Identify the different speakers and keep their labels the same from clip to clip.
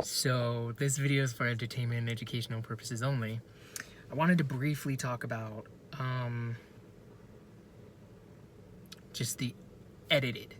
Speaker 1: So this video is for entertainment and educational purposes only. I wanted to briefly talk about just the edited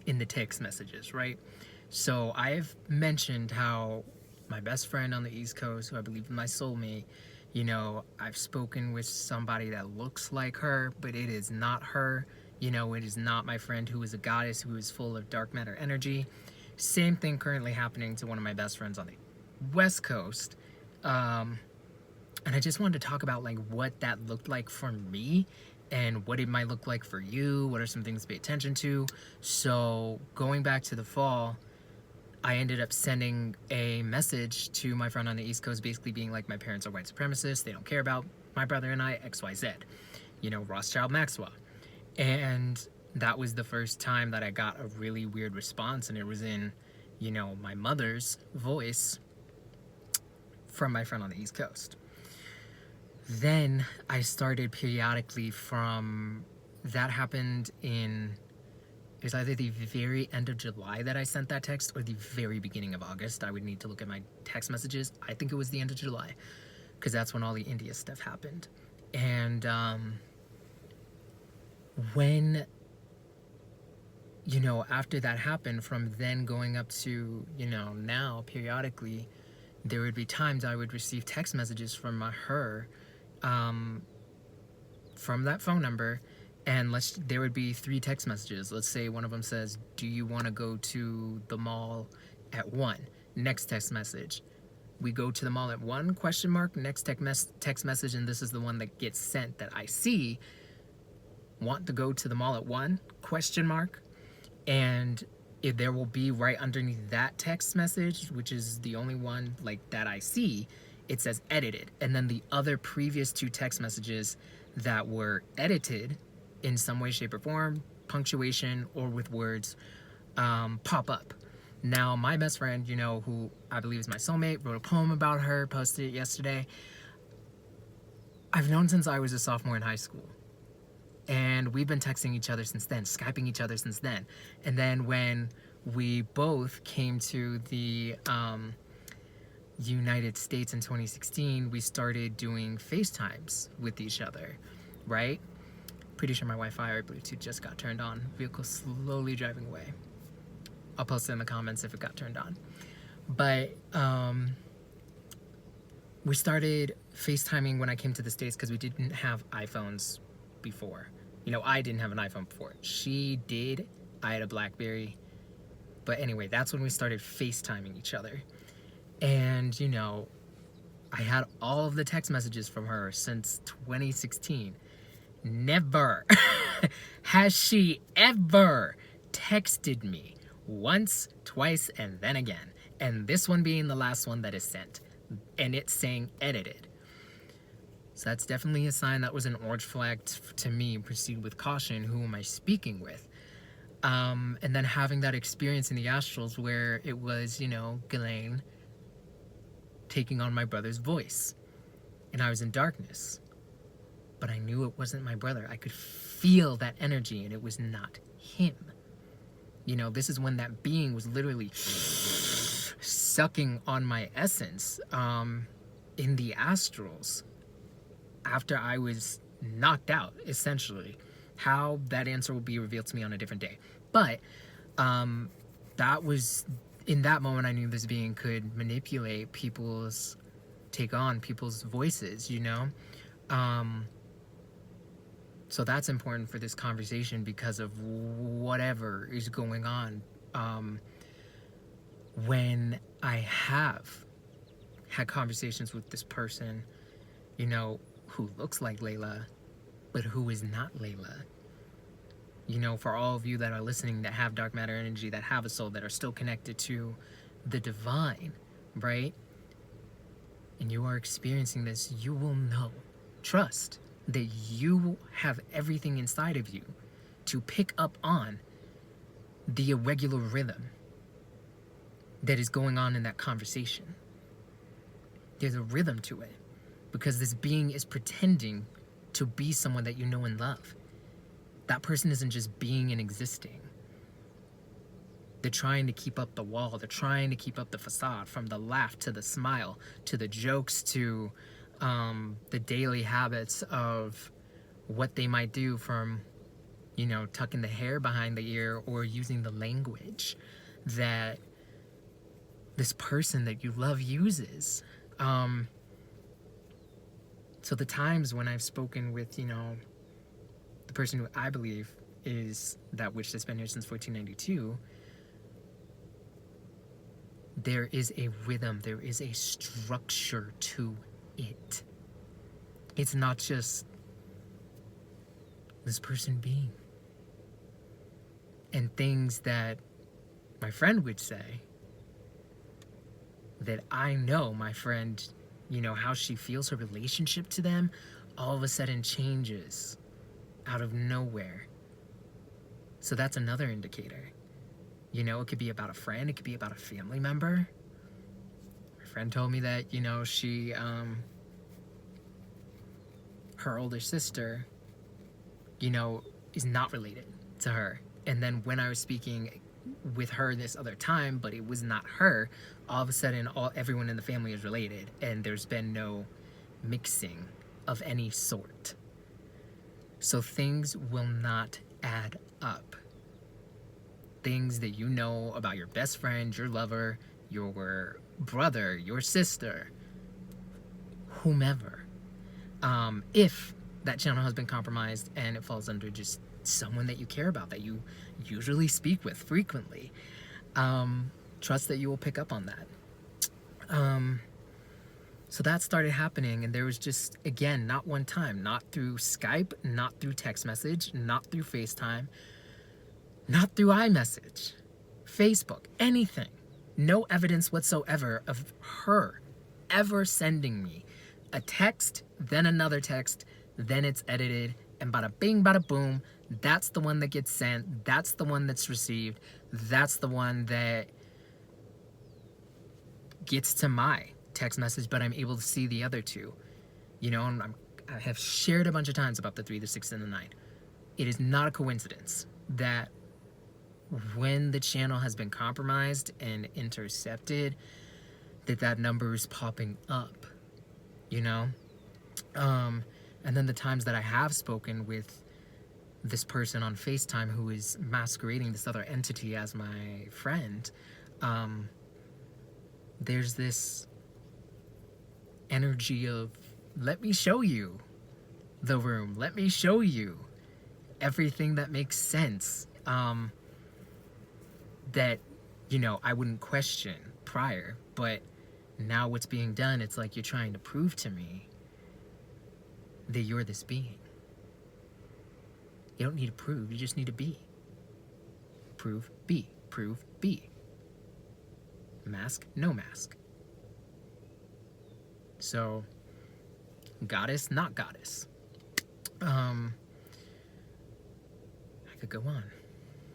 Speaker 1: in the text messages, right? So I've mentioned how my best friend on the East Coast, who I believe is my soulmate, I've spoken with somebody that looks like her, but it is not her. It is not my friend who is a goddess who is full of dark matter energy. Same thing currently happening to one of my best friends on the West Coast. And I just wanted to talk about like what that looked like for me and what it might look like for you. What are some things to pay attention to? So going back to the fall, I ended up sending a message to my friend on the East Coast, basically being like, my parents are white supremacists. They don't care about my brother and I, XYZ. Rothschild Maxwell. And that was the first time that I got a really weird response, and it was in, my mother's voice from my friend on the East Coast. Then I started periodically from, that happened in, it was either the very end of July that I sent that text or the very beginning of August. I would need to look at my text messages. I think it was the end of July because that's when all the India stuff happened. And when, after that happened, from then going up to, now, periodically, there would be times I would receive text messages from her, from that phone number, and there would be 3 text messages. Let's say one of them says, do you want to go to the mall at 1? Next text message, we go to the mall at 1, question mark, next text message, and this is the one that gets sent that I see, want to go to the mall at 1, question mark, and if there will be right underneath that text message, which is the only one like that I see, it says edited. And then the other previous 2 text messages that were edited in some way, shape, or form, punctuation, or with words, pop up. Now, my best friend, who I believe is my soulmate, wrote a poem about her, posted it yesterday. I've known since I was a sophomore in high school. And we've been texting each other since then, Skyping each other since then. And then when we both came to the United States in 2016, we started doing FaceTimes with each other, right? Pretty sure my Wi-Fi or Bluetooth just got turned on. Vehicle slowly driving away. I'll post it in the comments if it got turned on. But we started FaceTiming when I came to the States because we didn't have iPhones before. I didn't have an iPhone before. She did. I had a BlackBerry. But anyway, that's when we started FaceTiming each other. And, I had all of the text messages from her since 2016. Never has she ever texted me once, twice, and then again. And this one being the last one that is sent. And it's saying edited. So that's definitely a sign that was an orange flag to me. Proceed with caution. Who am I speaking with? And then having that experience in the astrals where it was, Ghislaine taking on my brother's voice. And I was in darkness. But I knew it wasn't my brother. I could feel that energy, and it was not him. This is when that being was literally sucking on my essence in the astrals. After I was knocked out, essentially. How that answer will be revealed to me on a different day. But that was, in that moment, I knew this being could manipulate take on people's voices, So that's important for this conversation because of whatever is going on. When I have had conversations with this person, who looks like Leila, but who is not Leila. For all of you that are listening that have dark matter energy, that have a soul, that are still connected to the divine, right? And you are experiencing this, you will know, trust, that you have everything inside of you to pick up on the irregular rhythm that is going on in that conversation. There's a rhythm to it. Because this being is pretending to be someone that you know and love. That person isn't just being and existing. They're trying to keep up the wall. They're trying to keep up the facade, from the laugh to the smile to the jokes to the daily habits of what they might do, from, tucking the hair behind the ear or using the language that this person that you love uses. So the times when I've spoken with, the person who I believe is that witch that's been here since 1492, there is a rhythm, there is a structure to it. It's not just this person being. And things that my friend would say, that I know my friend, how she feels, her relationship to them, all of a sudden changes out of nowhere. So that's another indicator. It could be about a friend, it could be about a family member. My friend told me that, she, her older sister, is not related to her. And then when I was speaking with her this other time, but it was not her, all of a sudden everyone in the family is related, and there's been no mixing of any sort. So things will not add up. Things that you know about your best friend, your lover, your brother, your sister, whomever, if that channel has been compromised and it falls under just someone that you care about, that you usually speak with frequently, trust that you will pick up on that. So that started happening, and there was just, again, not one time, not through Skype, not through text message, not through FaceTime, not through iMessage, Facebook, anything. No evidence whatsoever of her ever sending me a text, then another text, then it's edited, and bada bing, bada boom, that's the one that gets sent, that's the one that's received, that's the one that gets to my text message, but I'm able to see the other two. And I have shared a bunch of times about the 3, the 6, and the 9. It is not a coincidence that when the channel has been compromised and intercepted, that number is popping up, and then the times that I have spoken with this person on FaceTime who is masquerading this other entity as my friend, there's this energy of, let me show you the room, let me show you everything that makes sense, that I wouldn't question prior, but now what's being done, it's like you're trying to prove to me that you're this being. You don't need to prove, you just need to be. Prove, be. Prove, be. Mask, no mask. So, goddess, not goddess. I could go on,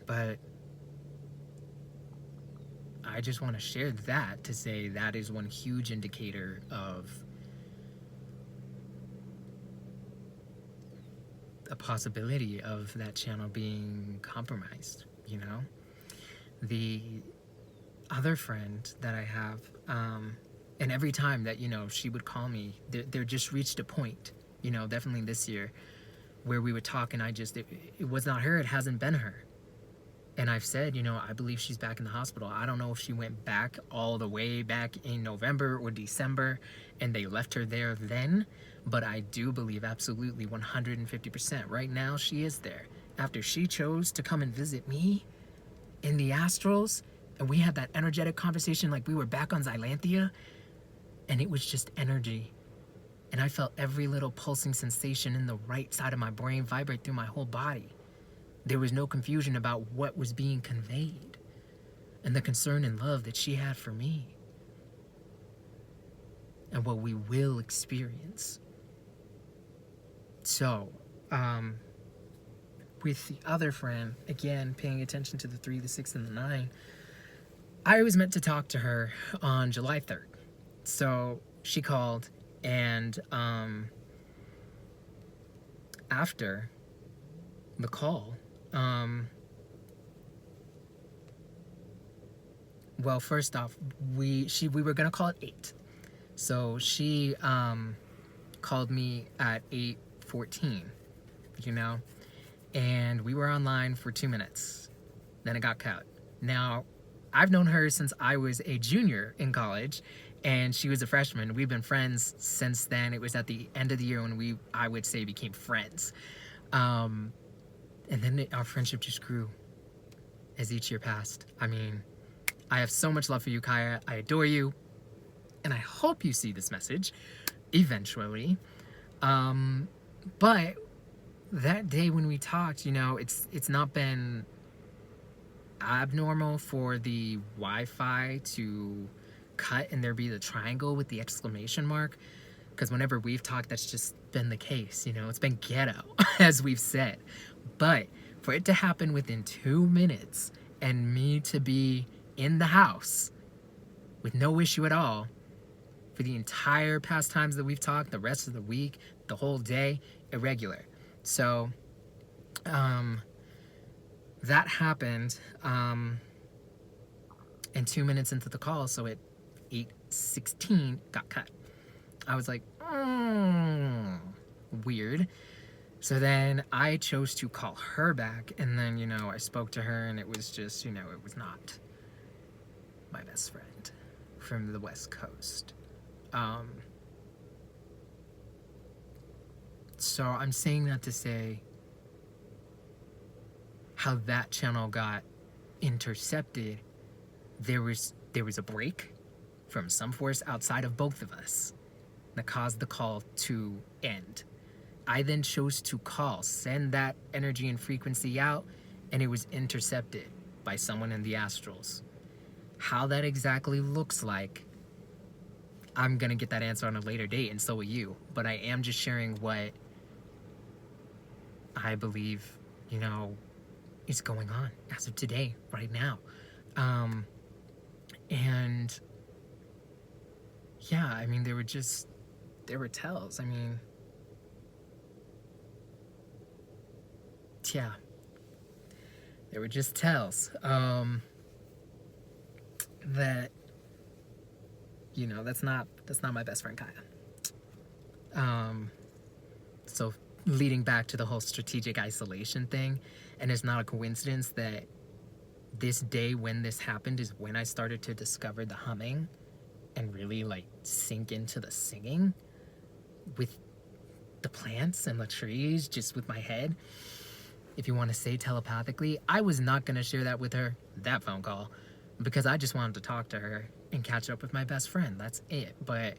Speaker 1: but I just want to share that to say that is one huge indicator of a possibility of that channel being compromised. The other friend that I have, and every time that she would call me, there just reached a point, definitely this year, where we would talk, and it was not her, it hasn't been her. And I've said, I believe she's back in the hospital. I don't know if she went back all the way back in November or December and they left her there then, but I do believe absolutely 150% right now she is there. After she chose to come and visit me in the astrals, and we had that energetic conversation like we were back on Xylanthia, and it was just energy. And I felt every little pulsing sensation in the right side of my brain vibrate through my whole body. There was no confusion about what was being conveyed and the concern and love that she had for me and what we will experience. So, with the other friend, again, paying attention to the 3, the 6, and the 9, I was meant to talk to her on July 3rd. So she called, and after the call, Well, first off, we were gonna call at 8. So she called me at 8:14, you know, and we were online for 2 minutes. Then it got cut. Now, I've known her since I was a junior in college, and she was a freshman. We've been friends since then. It was at the end of the year when I would say, became friends. And then our friendship just grew as each year passed. I mean, I have so much love for you, Chayah. I adore you, and I hope you see this message eventually. But that day when we talked, you know, it's not been abnormal for the Wi-Fi to cut and there be the triangle with the exclamation mark, because whenever we've talked, that's just been the case. You know, it's been ghetto as we've said. But for it to happen within 2 minutes and me to be in the house with no issue at all for the entire past times that we've talked, the rest of the week, the whole day, irregular. So that happened, and 2 minutes into the call, so at 8:16 got cut. I was like, weird. So then I chose to call her back, and then, you know, I spoke to her, and it was just, you know, it was not my best friend from the West Coast. So I'm saying that to say how that channel got intercepted. There was a break from some force outside of both of us that caused the call to end. I then chose to call, send that energy and frequency out, and it was intercepted by someone in the astrals. How that exactly looks like, I'm gonna get that answer on a later date, and so will you. But I am just sharing what I believe, you know, is going on as of today, right now. And yeah, I mean, there were tells. I mean, yeah, there were just tells that, you know, that's not my best friend Chayah. So leading back to the whole strategic isolation thing, and it's not a coincidence that this day when this happened is when I started to discover the humming and really like sink into the singing with the plants and the trees, just with my head, if you want to say telepathically. I was not going to share that with her, that phone call, because I just wanted to talk to her and catch up with my best friend. That's it. But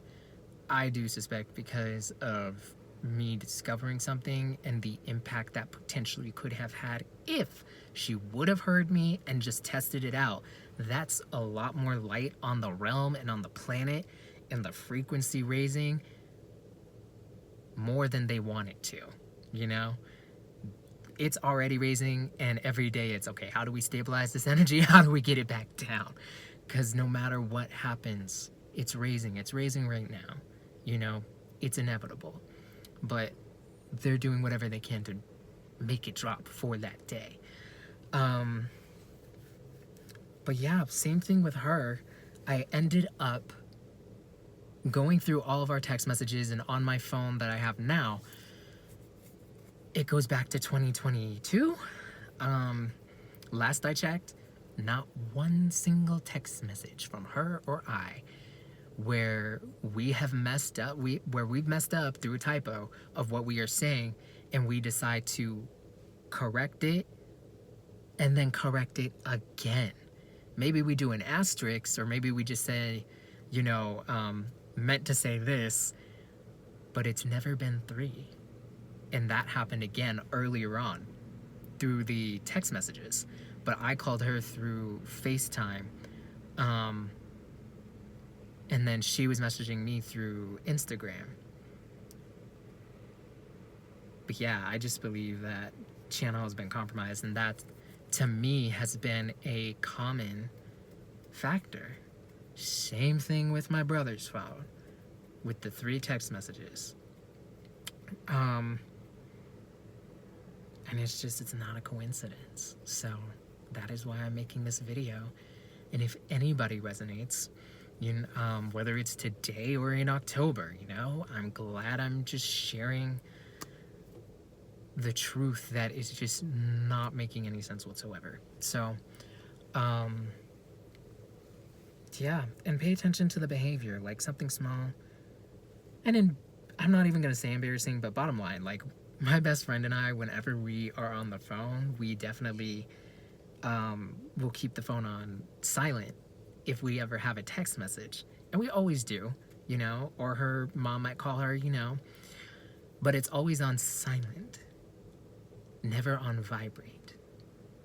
Speaker 1: I do suspect, because of me discovering something and the impact that potentially could have had if she would have heard me and just tested it out, that's a lot more light on the realm and on the planet and the frequency raising more than they want it to, you know? It's already raising, and every day it's, okay, how do we stabilize this energy? How do we get it back down? Because no matter what happens, it's raising right now, you know? It's inevitable. But they're doing whatever they can to make it drop for that day. But yeah, same thing with her. I ended up going through all of our text messages, and on my phone that I have now, it goes back to 2022. Last I checked, not one single text message from her or I where we have messed up, where we've messed up through a typo of what we are saying, and we decide to correct it and then correct it again. Maybe we do an asterisk, or maybe we just say, you know, meant to say this, but it's never been 3. And that happened again earlier on through the text messages. But I called her through FaceTime. And then she was messaging me through Instagram. But yeah, I just believe that channel has been compromised, and that, to me, has been a common factor. Same thing with my brother's phone, with the 3 text messages. And it's not a coincidence. So that is why I'm making this video And if anybody resonates, whether it's today or in October, I'm glad I'm just sharing the truth that is just not making any sense whatsoever. So, yeah, and pay attention to the behavior, like something small. And then, I'm not even going to say embarrassing, but bottom line, like, my best friend and I, whenever we are on the phone, we definitely will keep the phone on silent if we ever have a text message. And we always do, or her mom might call her, but it's always on silent, never on vibrate.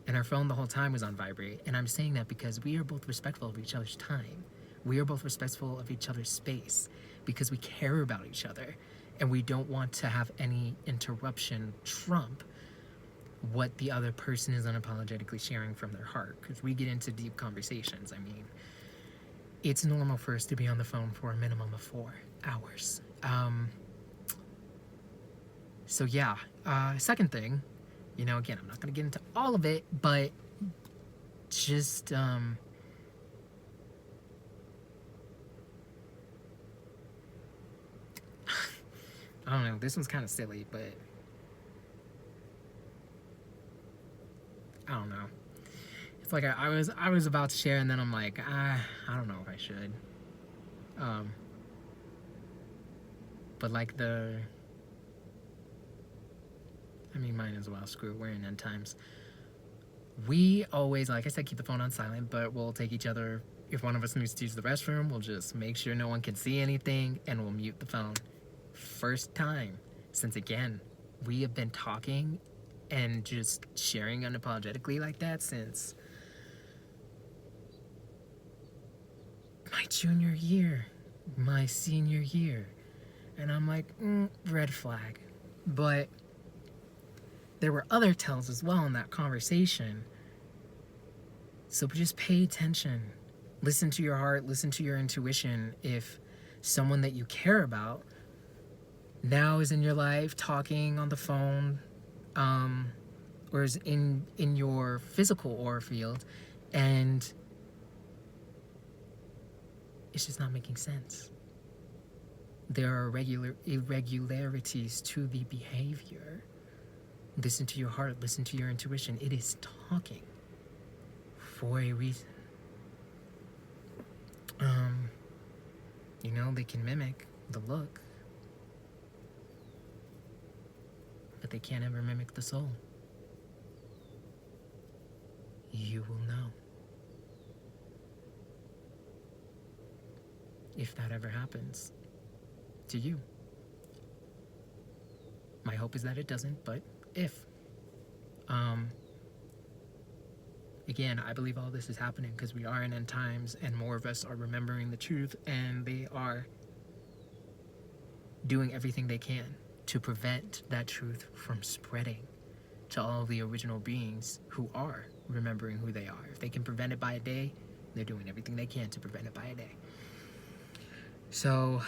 Speaker 1: And our phone the whole time was on vibrate. And I'm saying that because we are both respectful of each other's time. We are both respectful of each other's space because we care about each other. And we don't want to have any interruption trump what the other person is unapologetically sharing from their heart. Because we get into deep conversations. I mean, it's normal for us to be on the phone for a minimum of 4 hours. So yeah, second thing, again, I'm not going to get into all of it, but just, I don't know, this one's kind of silly, but I don't know. It's like I was about to share, and then I'm like, I don't know if I should. But like might as well. Screw it, we're in end times. We always, like I said, keep the phone on silent, but we'll take each other. If one of us needs to use the restroom, we'll just make sure no one can see anything, and we'll mute the phone. First time since, again, we have been talking and just sharing unapologetically like that since my junior year, my senior year. And I'm like, red flag. But there were other tells as well in that conversation. So just pay attention. Listen to your heart, listen to your intuition. If someone that you care about now is in your life talking on the phone, or is in your physical aura field, and it's just not making sense. There are irregularities to the behavior. Listen to your heart, listen to your intuition. It is talking for a reason. They can mimic the look, but they can't ever mimic the soul. You will know. If that ever happens to you. My hope is that it doesn't, but if. Again, I believe all this is happening because we are in end times and more of us are remembering the truth, and they are doing everything they can to prevent that truth from spreading to all the original beings who are remembering who they are. If they can prevent it by a day, they're doing everything they can to prevent it by a day. So,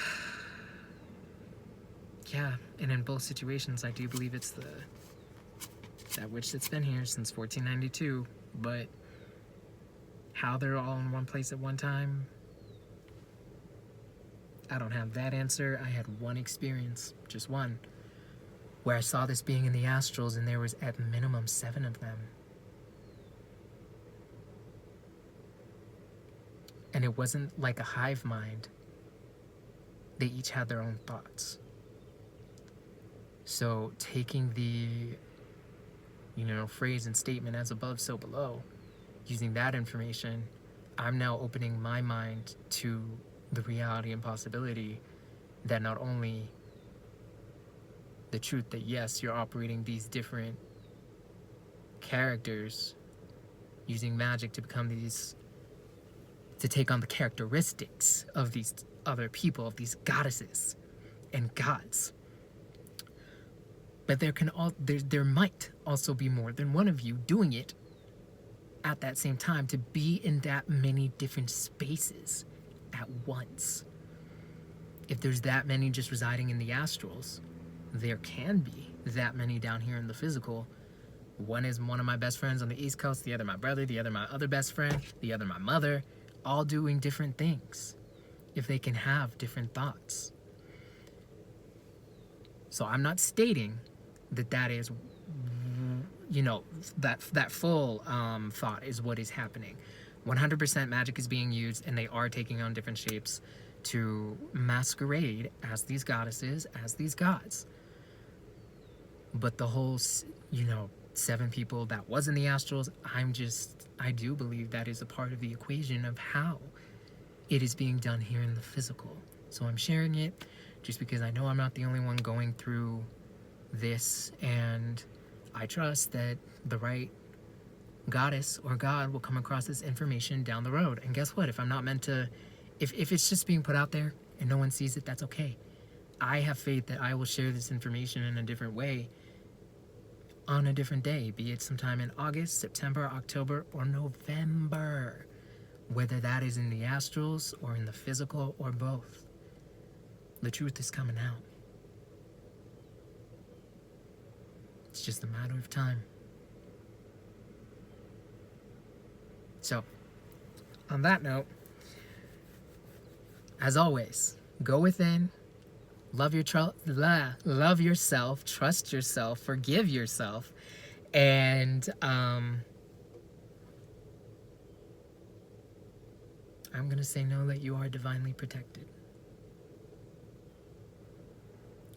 Speaker 1: yeah, and in both situations, I do believe it's that witch that's been here since 1492, but how they're all in one place at one time, I don't have that answer. I had one experience, just one, where I saw this being in the astrals, and there was at minimum 7 of them. And it wasn't like a hive mind. They each had their own thoughts. So taking the, phrase and statement as above, so below, using that information, I'm now opening my mind to the reality and possibility that not only the truth that yes, you're operating these different characters using magic to become these, to take on the characteristics of these other people, of these goddesses and gods. But there might also be more than one of you doing it at that same time, to be in that many different spaces at once. If there's that many just residing in the astrals, there can be that many down here in the physical One is one of my best friends on the East Coast, the other my brother, the other my other best friend, the other my mother, all doing different things. If they can have different thoughts. So I'm not stating that is, that full thought is what is happening. 100% magic is being used, and they are taking on different shapes to masquerade as these goddesses, as these gods. But the whole, 7 people that was in the astrals, I do believe that is a part of the equation of how it is being done here in the physical. So I'm sharing it just because I know I'm not the only one going through this, and I trust that the right goddess or god will come across this information down the road. And guess what? If I'm not meant to, if it's just being put out there and no one sees it, that's okay. I have faith that I will share this information in a different way on a different day, be it sometime in August, September, October, or November. Whether that is in the astrals or in the physical or both. The truth is coming out. It's just a matter of time. So, on that note, as always, go within, love yourself, trust yourself, forgive yourself, and I'm going to say know that you are divinely protected.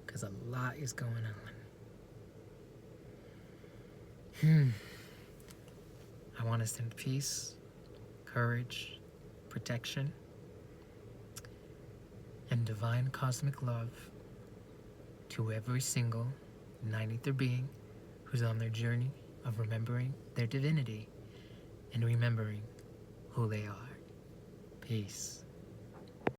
Speaker 1: Because a lot is going on. I want to send peace, courage, protection, and divine cosmic love to every single 9th being who's on their journey of remembering their divinity and remembering who they are. Peace.